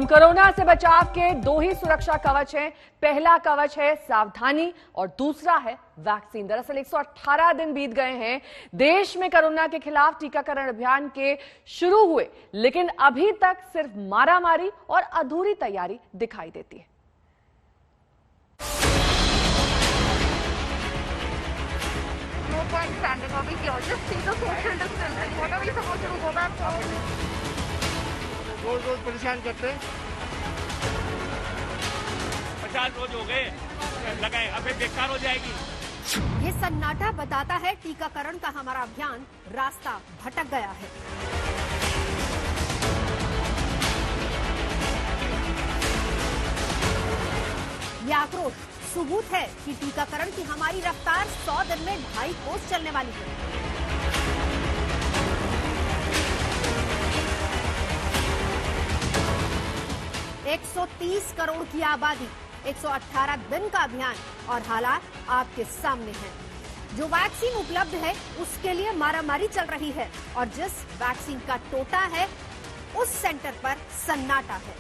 Corona से बचाव के दो ही सुरक्षा कवच हैं। पहला कवच है सावधानी और दूसरा है वैक्सीन। दरअसल 118 दिन बीत गए हैं देश में कोरोना के खिलाफ टीकाकरण अभियान के शुरू हुए, लेकिन अभी तक सिर्फ मारामारी और अधूरी तैयारी दिखाई देती है। रोज परेशान करते हैं। 50 रोज हो गए लगाए, अब बेकार हो जाएगी। ये सन्नाटा बताता है टीकाकरण का हमारा अभियान रास्ता भटक गया है। ये आक्रोश सबूत है कि टीकाकरण की हमारी रफ्तार 100 दिन में 2.5 कोस चलने वाली है। एक 130 करोड़ की आबादी, 118 दिन का अभियान और हालात आपके सामने हैं। जो वैक्सीन उपलब्ध है उसके लिए मारामारी चल रही है और जिस वैक्सीन का टोटा है उस सेंटर पर सन्नाटा है।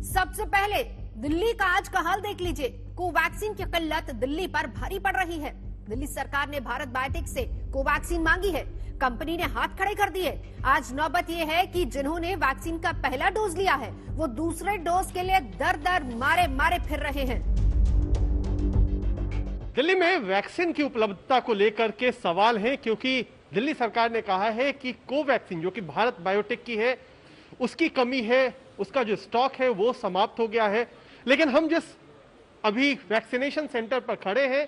सबसे पहले दिल्ली का आज का हाल देख लीजिए। कोवैक्सीन की किल्लत दिल्ली पर भारी पड़ रही है। दिल्ली सरकार ने भारत बायोटेक से कोवैक्सीन मांगी है। कंपनी ने हाथ खड़े कर दिए। आज नौबत यह है कि जिन्होंने वैक्सीन का पहला डोज लिया है वो दूसरे डोज के लिए दर दर मारे मारे फिर रहे हैं। दिल्ली में वैक्सीन की उपलब्धता को लेकर के सवाल है, क्योंकि दिल्ली सरकार ने कहा है कि कोवैक्सीन जो कि भारत बायोटेक की है उसकी कमी है, उसका जो स्टॉक है वो समाप्त हो गया है। लेकिन हम जिस अभी वैक्सीनेशन सेंटर पर खड़े हैं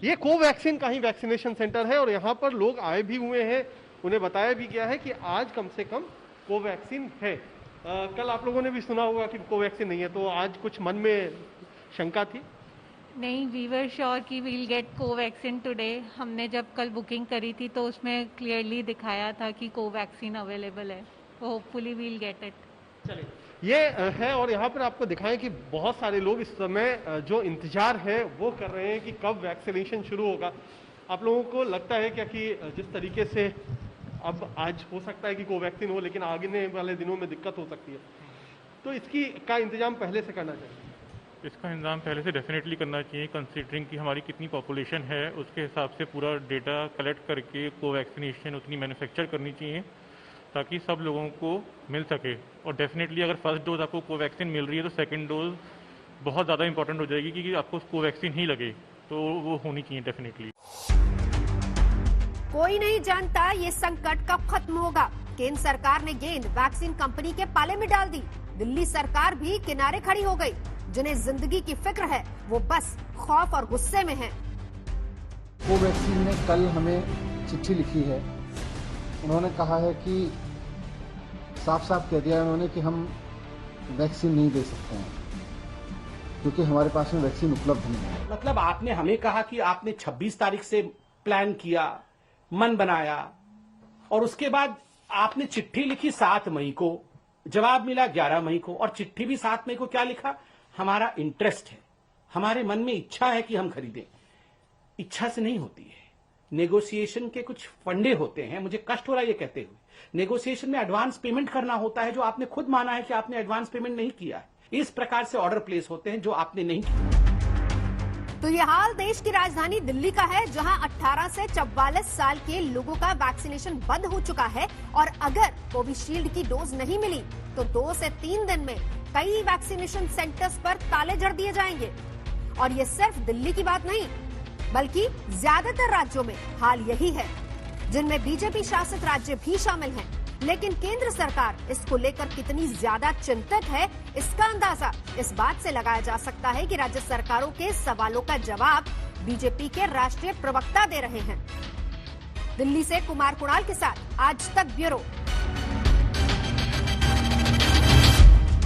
ये कोवैक्सीन का ही वैक्सीनेशन सेंटर है और यहाँ पर लोग आए भी हुए हैं। उन्हें बताया भी गया है कि आज कम से कम कोवैक्सीन है। कल आप लोगों ने भी सुना होगा कि कोवैक्सीन नहीं है, तो आज कुछ मन में शंका थी? नहीं, वी वर श्योर कि वील गेट कोवैक्सीन टुडे। हमने जब कल बुकिंग करी थी तो उसमें क्लियरली दिखाया था कि कोवैक्सीन अवेलेबल है, तो होपफुली वील गेट इट। चलिए, ये है और यहाँ पर आपको दिखाएं कि बहुत सारे लोग इस समय जो इंतजार है वो कर रहे हैं कि कब वैक्सीनेशन शुरू होगा। आप लोगों को लगता है क्या कि जिस तरीके से अब आज हो सकता है कि कोवैक्सीन हो, लेकिन आगे वाले दिनों में दिक्कत हो सकती है, तो इसकी का इंतजाम पहले से करना चाहिए? इसका इंतजाम पहले से डेफिनेटली करना चाहिए, कंसीडरिंग कि हमारी कितनी पॉपुलेशन है उसके हिसाब से पूरा डेटा कलेक्ट करके कोवैक्सीनेशन उतनी मैन्युफैक्चर करनी चाहिए ताकि सब लोगों को मिल सके। और डेफिनेटली अगर फर्स्ट डोज आपको कोवैक्सीन मिल रही है तो सेकंड डोज बहुत ज़्यादा इंपॉर्टेंट हो जाएगी, क्योंकि आपको कोवैक्सीन ही लगे, तो वो होनी चाहिए डेफिनेटली। कोई नहीं जानता ये संकट कब खत्म होगा। केंद्र सरकार ने गेंद वैक्सीन कंपनी के पाले में डाल दी। दिल्ली सरकार भी किनारे खड़ी हो गई। जिन्हें जिंदगी की फिक्र है वो बस खौफ और गुस्से में है। कोवैक्सीन ने कल हमें चिट्ठी लिखी है। उन्होंने कहा है कि साफ साफ कह दिया है उन्होंने कि हम वैक्सीन नहीं दे सकते हैं क्योंकि हमारे पास में वैक्सीन उपलब्ध नहीं है। मतलब आपने हमें कहा कि आपने 26 तारीख से प्लान किया, मन बनाया और उसके बाद आपने चिट्ठी लिखी 7 मई को, जवाब मिला 11 मई को और चिट्ठी भी 7 मई को क्या लिखा? हमारा इंटरेस्ट है, हमारे मन में इच्छा है कि हम खरीदें। इच्छा से नहीं होती है, नेगोशिएशन के कुछ फंडे होते हैं। मुझे कष्ट हो रहा है ये कहते हुए। नेगोशिएशन में एडवांस पेमेंट करना होता है, जो आपने खुद माना है कि आपने एडवांस पेमेंट नहीं किया है। इस प्रकार से ऑर्डर प्लेस होते हैं जो आपने नहीं किया। तो ये हाल देश की राजधानी दिल्ली का है, जहां 18 से 44 साल के लोगों का वैक्सीनेशन बंद हो चुका है और अगर कोविशील्ड की डोज नहीं मिली तो 2 से 3 दिन में कई वैक्सीनेशन सेंटर्स पर ताले जड़ दिए जाएंगे। और ये सिर्फ दिल्ली की बात नहीं बल्कि ज्यादातर राज्यों में हाल यही है, जिनमें बीजेपी शासित राज्य भी शामिल हैं। लेकिन केंद्र सरकार इसको लेकर कितनी ज्यादा चिंतित है, इसका अंदाजा इस बात से लगाया जा सकता है कि राज्य सरकारों के सवालों का जवाब बीजेपी के राष्ट्रीय प्रवक्ता दे रहे हैं। दिल्ली से कुमार कुणाल के साथ आज तक ब्यूरो।